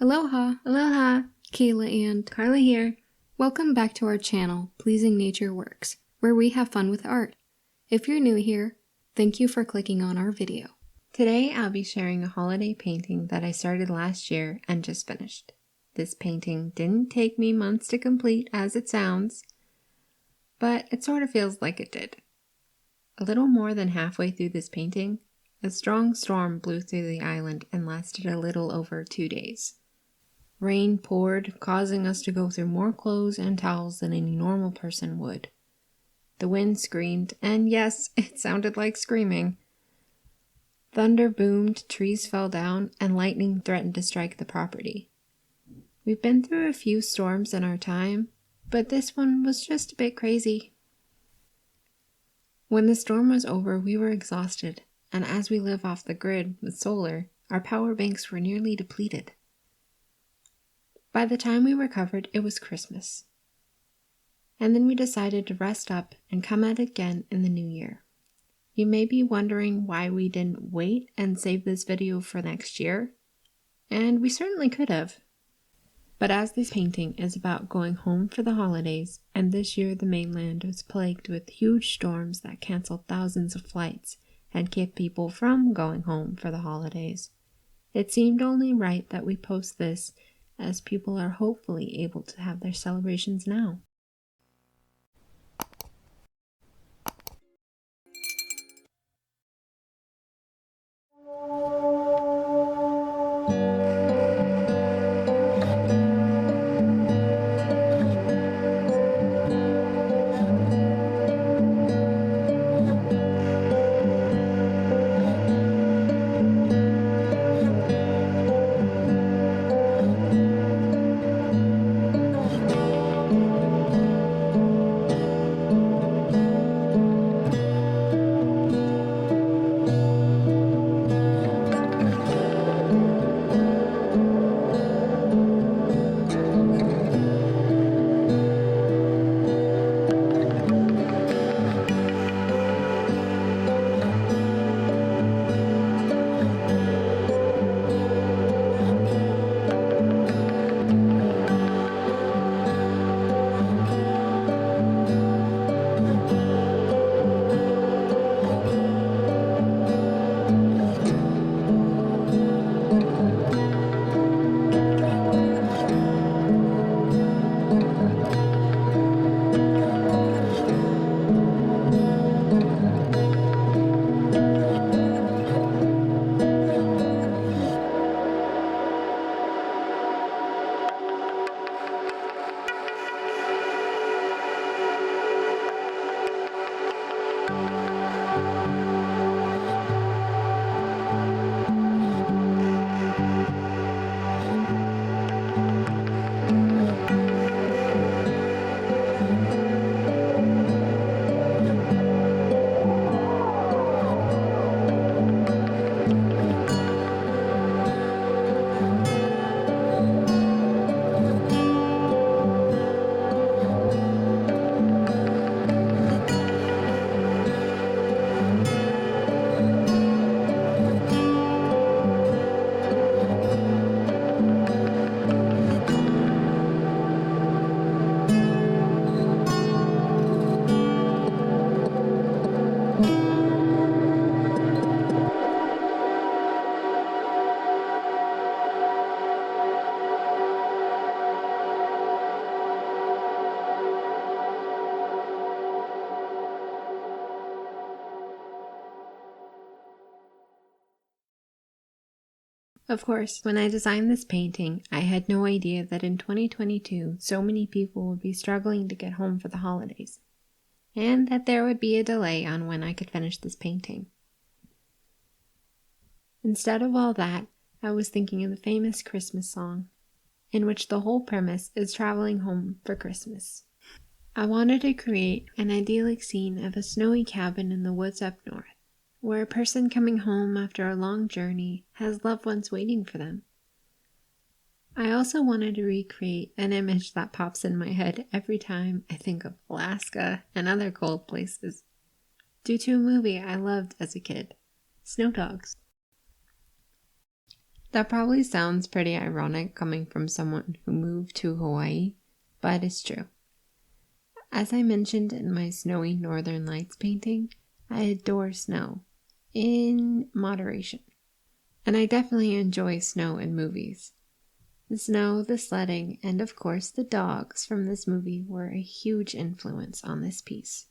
Aloha! Aloha! Kayla and Carla here. Welcome back to our channel, Pleasing Nature Works, where we have fun with art. If you're new here, thank you for clicking on our video. Today I'll be sharing a holiday painting that I started last year and just finished. This painting didn't take me months to complete as it sounds, but it sort of feels like it did. A little more than halfway through this painting, a strong storm blew through the island and lasted a little over 2 days. Rain poured, causing us to go through more clothes and towels than any normal person would. The wind screamed, and yes, it sounded like screaming. Thunder boomed, trees fell down, and lightning threatened to strike the property. We've been through a few storms in our time, but this one was just a bit crazy. When the storm was over, we were exhausted, and as we live off the grid with solar, our power banks were nearly depleted. By the time we recovered, it was Christmas. And then we decided to rest up and come at it again in the new year. You may be wondering why we didn't wait and save this video for next year, and we certainly could have. But as this painting is about going home for the holidays, and this year the mainland was plagued with huge storms that canceled thousands of flights and kept people from going home for the holidays, it seemed only right that we post this as people are hopefully able to have their celebrations now. Of course, when I designed this painting, I had no idea that in 2022, so many people would be struggling to get home for the holidays, and that there would be a delay on when I could finish this painting. Instead of all that, I was thinking of the famous Christmas song, in which the whole premise is traveling home for Christmas. I wanted to create an idyllic scene of a snowy cabin in the woods up north, where a person coming home after a long journey has loved ones waiting for them. I also wanted to recreate an image that pops in my head every time I think of Alaska and other cold places, due to a movie I loved as a kid, Snow Dogs. That probably sounds pretty ironic coming from someone who moved to Hawaii, but it's true. As I mentioned in my snowy Northern Lights painting, I adore snow, in moderation. And I definitely enjoy snow in movies. The snow, the sledding, and of course the dogs from this movie were a huge influence on this piece.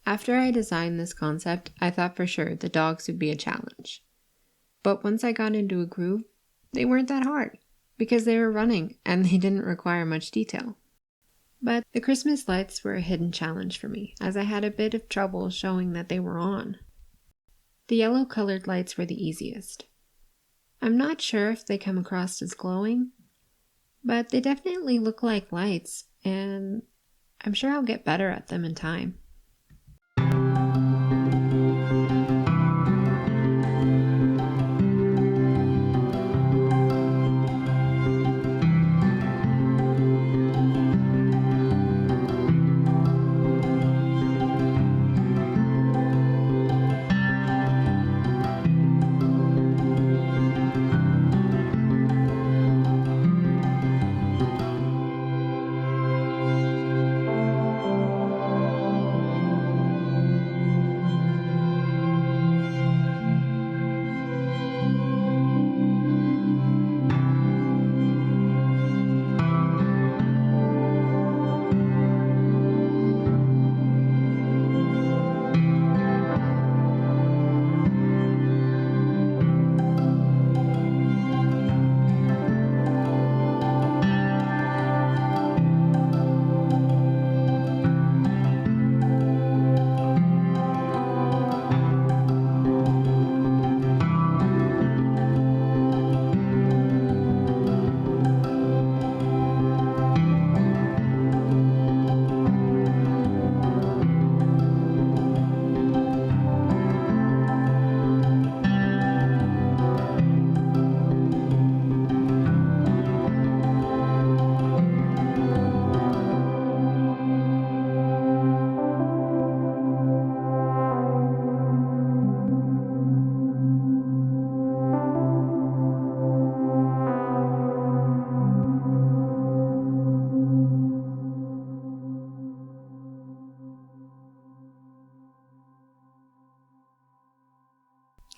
After I designed this concept, I thought for sure the dogs would be a challenge. But once I got into a groove, they weren't that hard because they were running and they didn't require much detail. But the Christmas lights were a hidden challenge for me, as I had a bit of trouble showing that they were on. The yellow colored lights were the easiest. I'm not sure if they come across as glowing, but they definitely look like lights, and I'm sure I'll get better at them in time.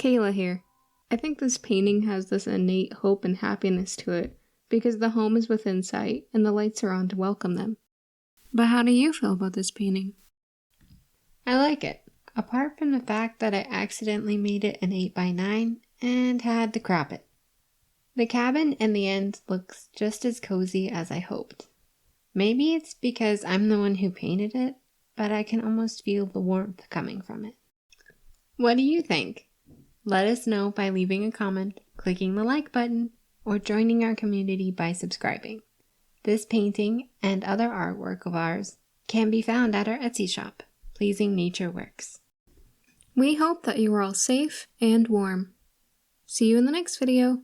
Kayla here. I think this painting has this innate hope and happiness to it because the home is within sight and the lights are on to welcome them. But how do you feel about this painting? I like it, apart from the fact that I accidentally made it an 8x9 and had to crop it. The cabin in the end looks just as cozy as I hoped. Maybe it's because I'm the one who painted it, but I can almost feel the warmth coming from it. What do you think? Let us know by leaving a comment, clicking the like button, or joining our community by subscribing. This painting and other artwork of ours can be found at our Etsy shop, Pleasing Nature Works. We hope that you are all safe and warm. See you in the next video.